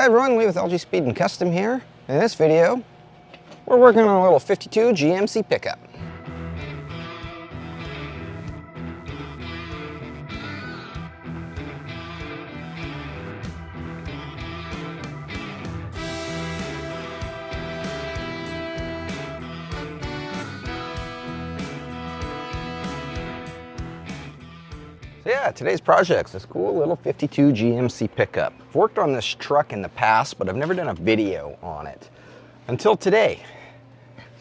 Hi everyone, Lee with LG Speed and Custom here. In this video, we're working on a little 52 GMC pickup. So yeah, today's project's this cool little 52 GMC pickup. I've worked on this truck in the past, but I've never done a video on it until today.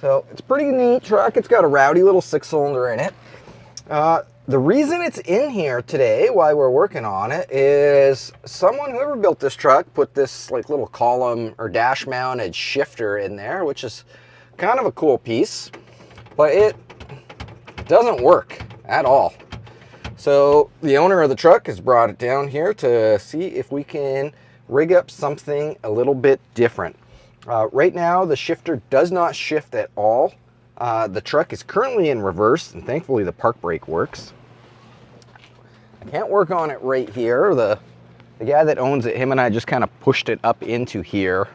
So it's a pretty neat truck. It's got a rowdy little 6-cylinder in it. The reason it's in here today, why we're working on it, is whoever built this truck put this like little column or dash mounted shifter in there, which is kind of a cool piece, but it doesn't work at all. So the owner of the truck has brought it down here to see if we can rig up something a little bit different. Right now, the shifter does not shift at all. The truck is currently in reverse, and thankfully the park brake works. I can't work on it right here. The guy that owns it, him and I just kind of pushed it up into here.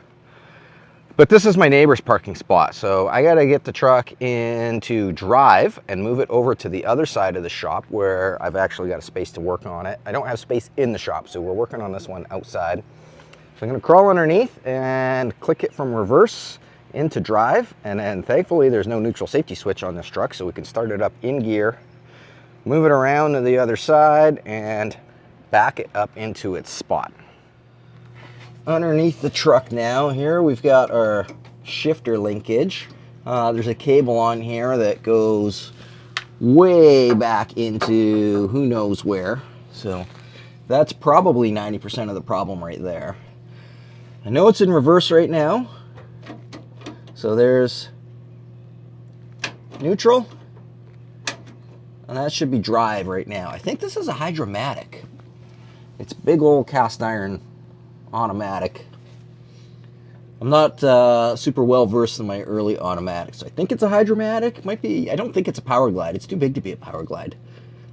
But this is my neighbor's parking spot, so I gotta get the truck into drive and move it over to the other side of the shop where I've actually got a space to work on it. I don't have space in the shop, so we're working on this one outside. So I'm gonna crawl underneath and click it from reverse into drive, and then thankfully there's no neutral safety switch on this truck, so we can start it up in gear, move it around to the other side, and back it up into its spot. Underneath the truck now, here we've got our shifter linkage. There's a cable on here that goes way back into who knows where. So that's probably 90% of the problem right there. I know it's in reverse right now. So there's neutral, and that should be drive right now. I think this is a Hydromatic. It's big old cast iron automatic. I'm not super well versed in my early automatics. I think it's a Hydromatic. Might be. I don't think it's a Power Glide. It's too big to be a Power Glide.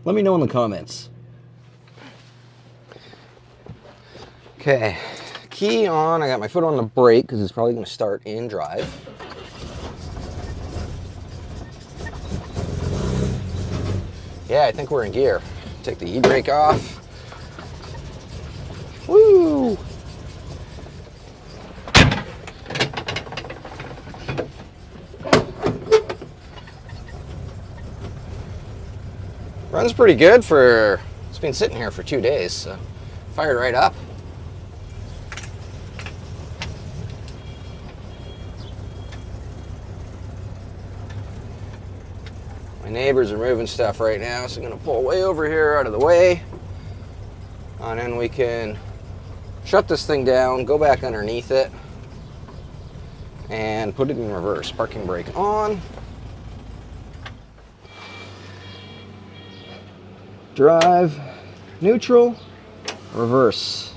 Let me know in the comments. Okay, key on. I got my foot on the brake because it's probably going to start in drive. Yeah, I think we're in gear. Take the e-brake off. Woo! Runs pretty good for, it's been sitting here for 2 days, so fired right up. My neighbors are moving stuff right now, so I'm gonna pull way over here out of the way, and then we can shut this thing down, go back underneath it, and put it in reverse. Parking brake on. Drive, neutral, reverse.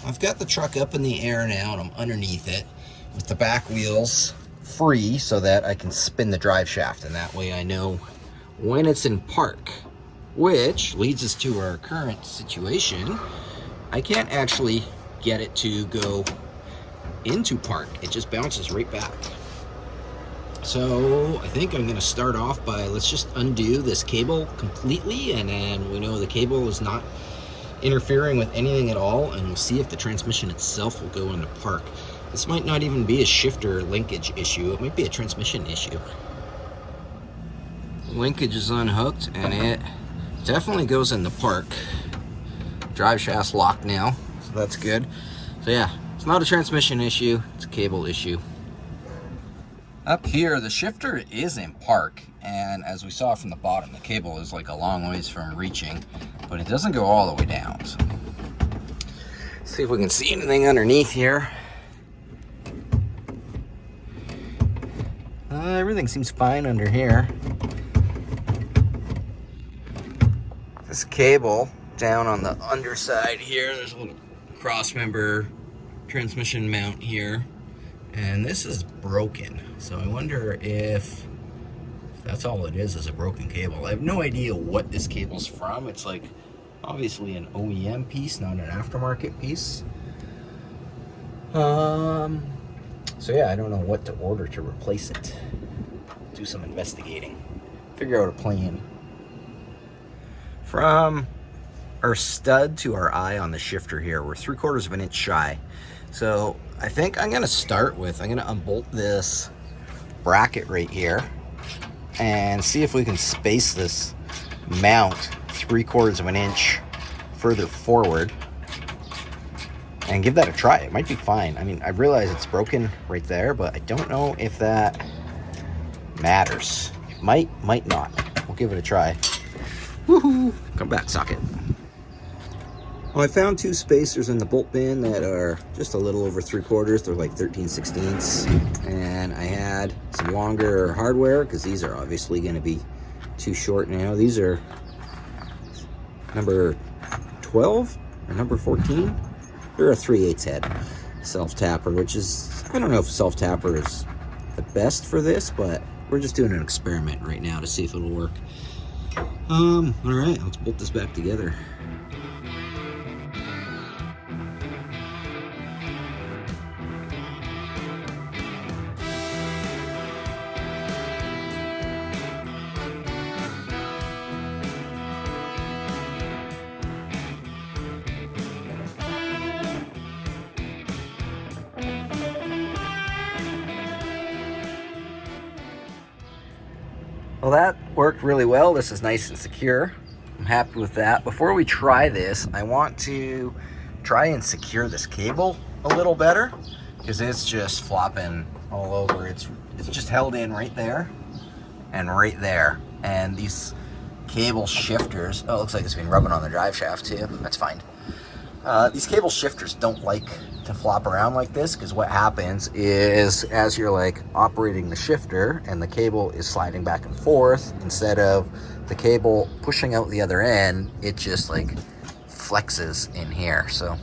I've got the truck up in the air now, and I'm underneath it with the back wheels free so that I can spin the drive shaft, and that way I know when it's in park, which leads us to our current situation. I can't actually get it to go into park. It just bounces right back. So I think I'm going to start off by, let's just undo this cable completely, and then we know the cable is not interfering with anything at all, and we'll see if the transmission itself will go into park. This might not even be a shifter linkage issue, it might be a transmission issue. Linkage is unhooked and it definitely goes in the park. Drive shaft's locked now, so that's good. So yeah, it's not a transmission issue, it's a cable issue. Up here, the shifter is in park, and as we saw from the bottom, the cable is like a long ways from reaching, but it doesn't go all the way down. So let's see if we can see anything underneath here. Everything seems fine under here. This cable down on the underside here, there's a little cross member transmission mount here, and this is broken. So I wonder if that's all it is a broken cable. I have no idea what this cable's from. It's like obviously an OEM piece, not an aftermarket piece. So yeah, I don't know what to order to replace it. Do some investigating. Figure out a plan. From our stud to our eye on the shifter here, we're 3/4 of an inch shy. So I think I'm gonna start with, I'm gonna unbolt this bracket right here and see if we can space this mount 3/4 of an inch further forward and give that a try. It might be fine. I mean, I realize it's broken right there, but I don't know if that matters. It might not. We'll give it a try. Woohoo! Come back, socket. Well, I found 2 spacers in the bolt bin that are just a little over 3/4. They're like 13/16. And I had some longer hardware because these are obviously going to be too short now. These are number 12 or number 14. They're a 3/8 head self-tapper, which is, I don't know if self-tapper is the best for this, but we're just doing an experiment right now to see if it'll work. All right, let's bolt this back together. Well, that worked really well. This is nice and secure. I'm happy with that. Before we try this, I want to try and secure this cable a little better because it's just flopping all over. It's just held in right there and right there. And these cable shifters, oh, it looks like it's been rubbing on the drive shaft too. That's fine. These cable shifters don't like to flop around like this because what happens is as you're like operating the shifter and the cable is sliding back and forth, instead of the cable pushing out the other end, it just like flexes in here. So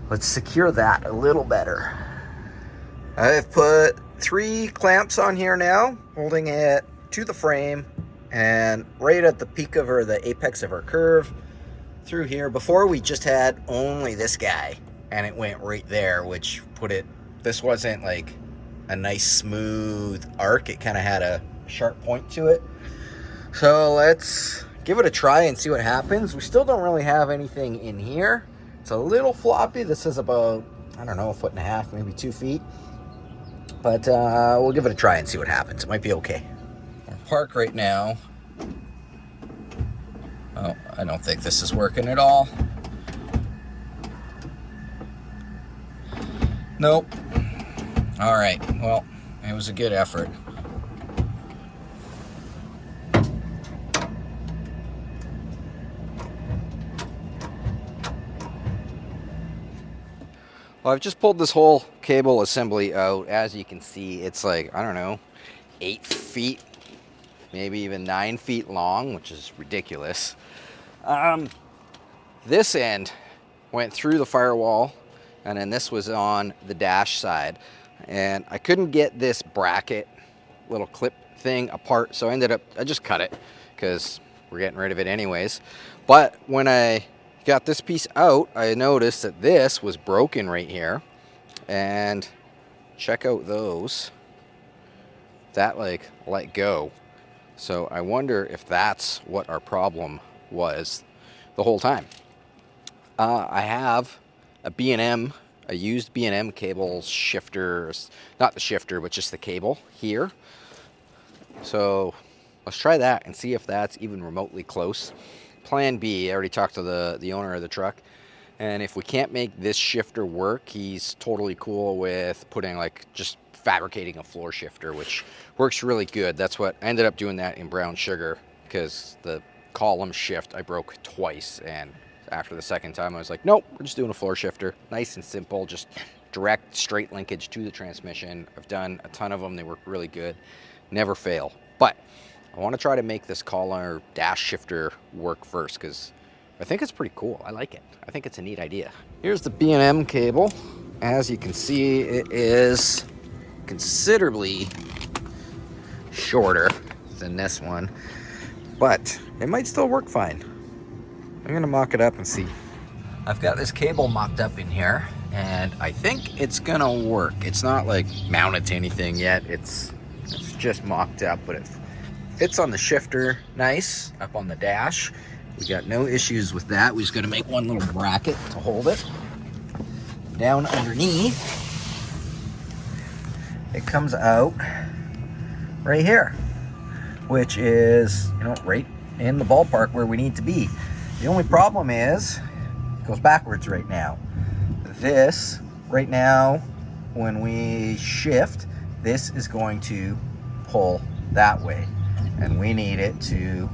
let's secure that a little better. I've put 3 clamps on here now, holding it to the frame and right at the peak of, or the apex of our curve through here. Before we just had only this guy and it went right there, which put it, this wasn't like a nice smooth arc. It kind of had a sharp point to it. So let's give it a try and see what happens. We still don't really have anything in here. It's a little floppy. This is about, I don't know, 1.5 feet, maybe 2 feet. But we'll give it a try and see what happens. It might be okay. We're parked right now. Oh, I don't think this is working at all. Nope. All right, well, it was a good effort. Well, I've just pulled this whole cable assembly out. As you can see, it's like, I don't know, 8 feet, maybe even 9 feet long, which is ridiculous. This end went through the firewall, and then this was on the dash side. And I couldn't get this bracket little clip thing apart, so I just cut it because we're getting rid of it anyways. But when I got this piece out, I noticed that this was broken right here. And check out those. That like let go. So I wonder if that's what our problem was the whole time. I have a B&M, a used B&M cable shifter, not the shifter, but just the cable here. So let's try that and see if that's even remotely close. Plan B, I already talked to the owner of the truck, and if we can't make this shifter work, he's totally cool with putting like just fabricating a floor shifter, which works really good. That's what I ended up doing, that in brown sugar, because the column shift I broke twice, and after the second time I was like, nope, we're just doing a floor shifter. Nice and simple, just direct straight linkage to the transmission. I've done a ton of them. They work really good, never fail. But I want to try to make this collar dash shifter work first, because I think it's pretty cool. I like it. I think it's a neat idea. Here's the B&M cable. As you can see, it is considerably shorter than this one, but it might still work fine. I'm gonna mock it up and see. I've got this cable mocked up in here, and I think it's gonna work. It's not like mounted to anything yet. It's just mocked up, but it fits on the shifter nice up on the dash. We got no issues with that. We just gotta make one little bracket to hold it. Down underneath, it comes out right here, which is, you know, right in the ballpark where we need to be. The only problem is it goes backwards right now. This right now, when we shift, this is going to pull that way, and we need it to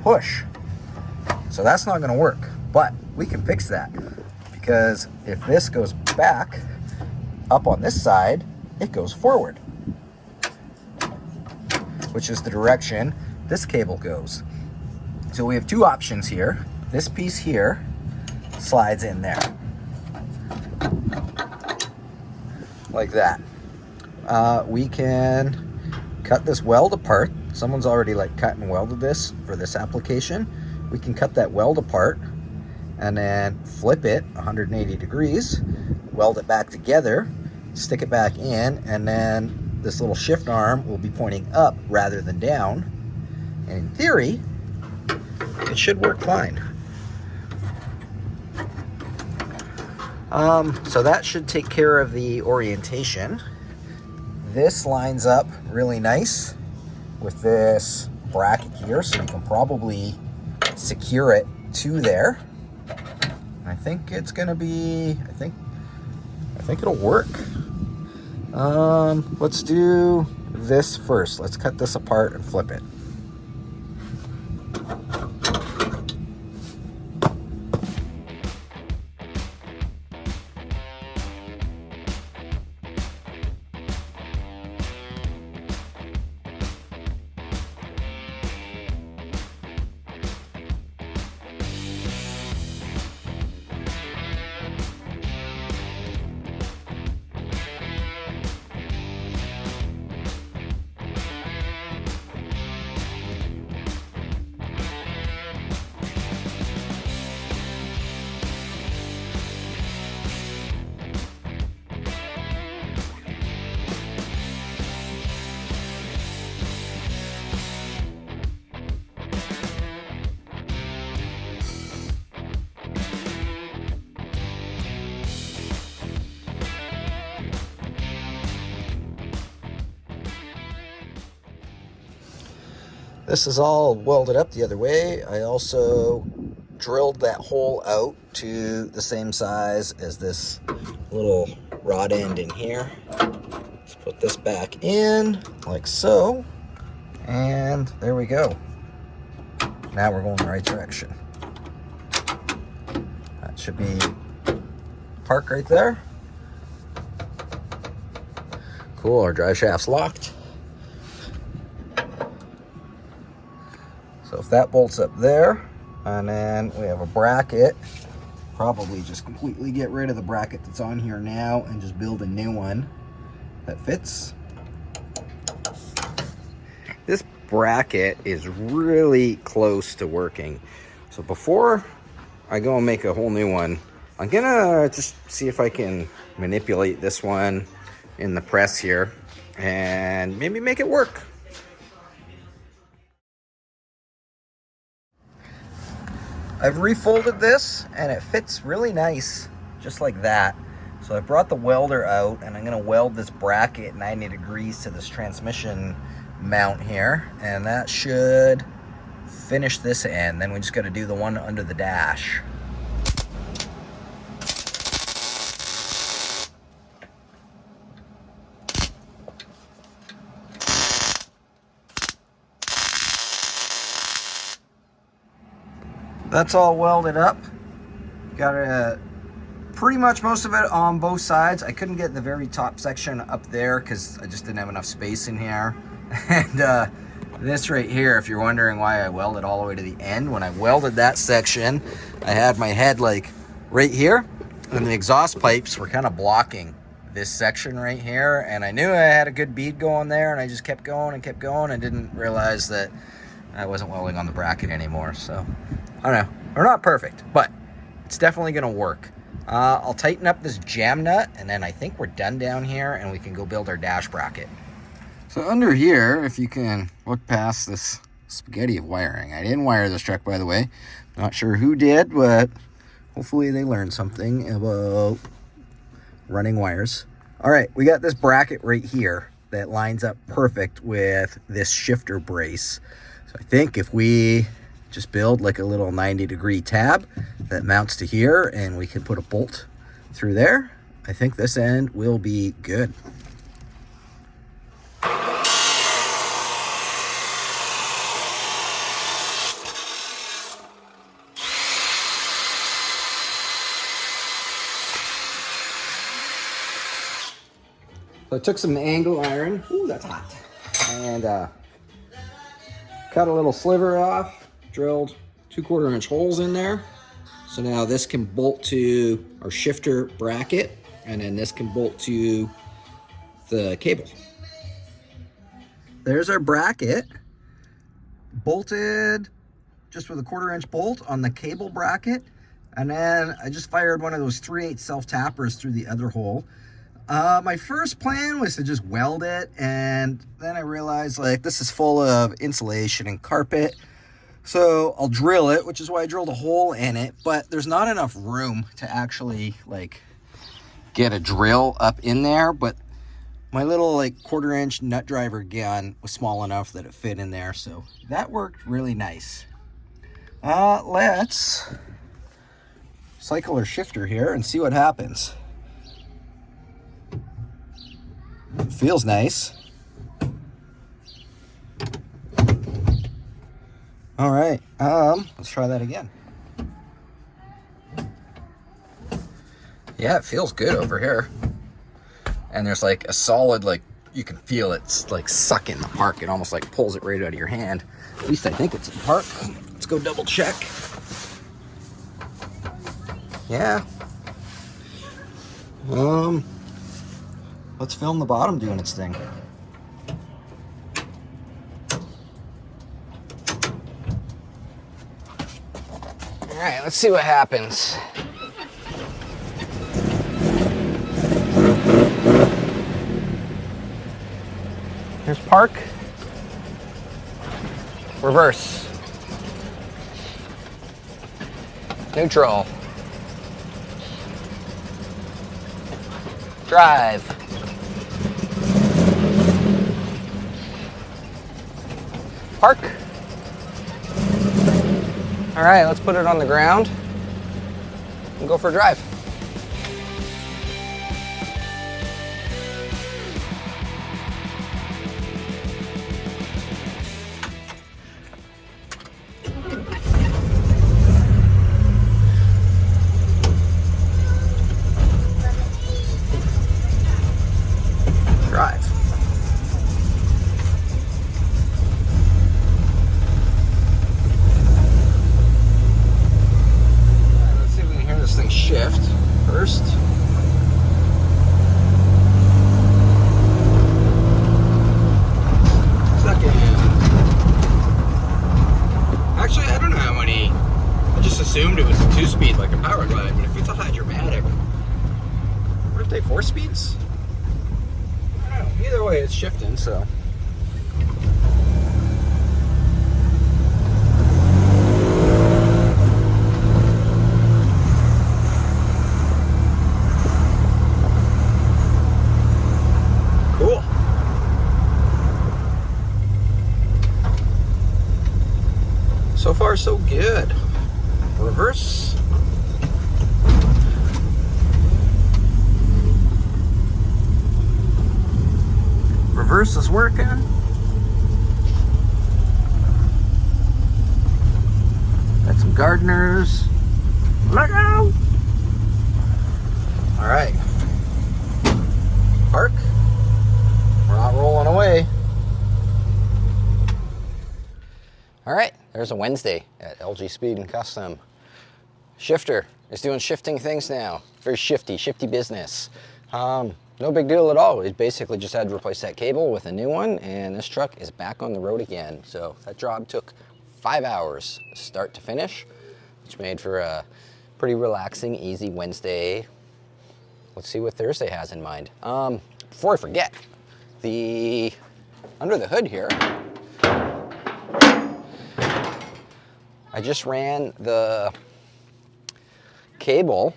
push. So that's not going to work, but we can fix that, because if this goes back up on this side, it goes forward, which is the direction this cable goes. So we have two options here. This piece here slides in there like that. We can cut this weld apart. Someone's already like cut and welded this for this application. We can cut that weld apart and then flip it 180 degrees, weld it back together, stick it back in, and then this little shift arm will be pointing up rather than down. And in theory, it should work fine. So that should take care of the orientation. This lines up really nice with this bracket here, so you can probably secure it to there. I think it's gonna be, I think it'll work. Let's do this first. Let's cut this apart and flip it. This is all welded up the other way. I also drilled that hole out to the same size as this little rod end in here. Let's put this back in like so, and there we go. Now we're going the right direction. That should be park right there. Cool, our drive shaft's locked. So if that bolts up there, and then we have a bracket, probably just completely get rid of the bracket that's on here now and just build a new one that fits. This bracket is really close to working. So before I go and make a whole new one, I'm gonna just see if I can manipulate this one in the press here and maybe make it work. I've refolded this and it fits really nice, just like that. So I brought the welder out and I'm gonna weld this bracket 90 degrees to this transmission mount here, and that should finish this end. Then we just gotta do the one under the dash. That's all welded up. Got pretty much most of it on both sides. I couldn't get the very top section up there because I just didn't have enough space in here. And this right here, if you're wondering why I welded all the way to the end, when I welded that section, I had my head like right here, and the exhaust pipes were kind of blocking this section right here, and I knew I had a good bead going there, and I just kept going and didn't realize that I wasn't welding on the bracket anymore. So I don't know, we're not perfect, but it's definitely gonna work. I'll tighten up this jam nut, and then I think we're done down here, and we can go build our dash bracket. So under here, if you can look past this spaghetti of wiring, I didn't wire this truck, by the way. Not sure who did, but hopefully they learned something about running wires. All right, we got this bracket right here that lines up perfect with this shifter brace. So I think if we just build like a little 90-degree tab that mounts to here, and we can put a bolt through there, I think this end will be good. So I took some angle iron, ooh, that's hot, and cut a little sliver off, drilled 2/4 inch holes in there. So now this can bolt to our shifter bracket, and then this can bolt to the cable. There's our bracket, bolted just with a 1/4 inch bolt on the cable bracket, and then I just fired one of those 3/8 self-tappers through the other hole. My first plan was to just weld it, and then I realized like this is full of insulation and carpet, so I'll drill it, which is why I drilled a hole in it, but there's not enough room to actually like get a drill up in there. But my little like 1/4 inch nut driver gun was small enough that it fit in there, so that worked really nice. Let's cycle our shifter here and see what happens. It feels nice. All right, let's try that again. Yeah, it feels good over here. And there's like a solid, like you can feel it's like sucking the park. It almost like pulls it right out of your hand. At least I think it's in park. Let's go double check. Yeah. Let's film the bottom doing its thing. All right, let's see what happens. Here's park. Reverse. Neutral. Drive. Park. All right, let's put it on the ground and go for a drive. Shift first. Second. Actually, I don't know how many. I just assumed it was a 2-speed like a power glide, but if it's a hydromatic, aren't they 4 speeds? I don't know. Either way, it's shifting, so. So far, so good. Reverse. Reverse is working. Got some gardeners. Look out! All right. Park. We're not rolling away. All right, there's a Wednesday at LG Speed and Custom. Shifter is doing shifting things now. Very shifty business. No big deal at all. We basically just had to replace that cable with a new one, and this truck is back on the road again. So that job took 5 hours start to finish, which made for a pretty relaxing, easy Wednesday. Let's see what Thursday has in mind. Before I forget, under the hood here, I just ran the cable.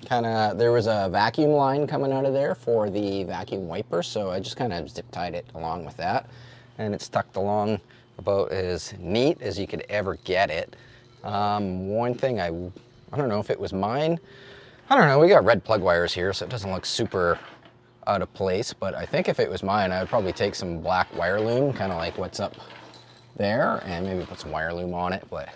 There was a vacuum line coming out of there for the vacuum wiper, so I just kind of zip tied it along with that, and it's tucked along about as neat as you could ever get it. One thing, I don't know if it was mine. I don't know, we got red plug wires here, so it doesn't look super out of place, but I think if it was mine, I would probably take some black wire loom, kind of like what's up there, and maybe put some wire loom on it, but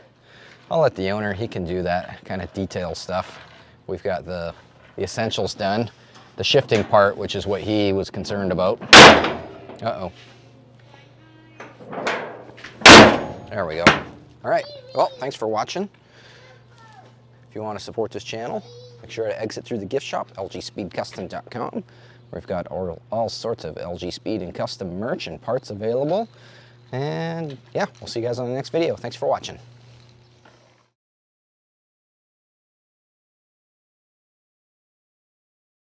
I'll let the owner, he can do that kind of detail stuff. We've got the essentials done. The shifting part, which is what he was concerned about. Uh-oh. There we go. All right, well, thanks for watching. If you want to support this channel, make sure to exit through the gift shop, lgspeedcustom.com. We've got all sorts of LG Speed and Custom merch and parts available. And yeah, we'll see you guys on the next video. Thanks for watching.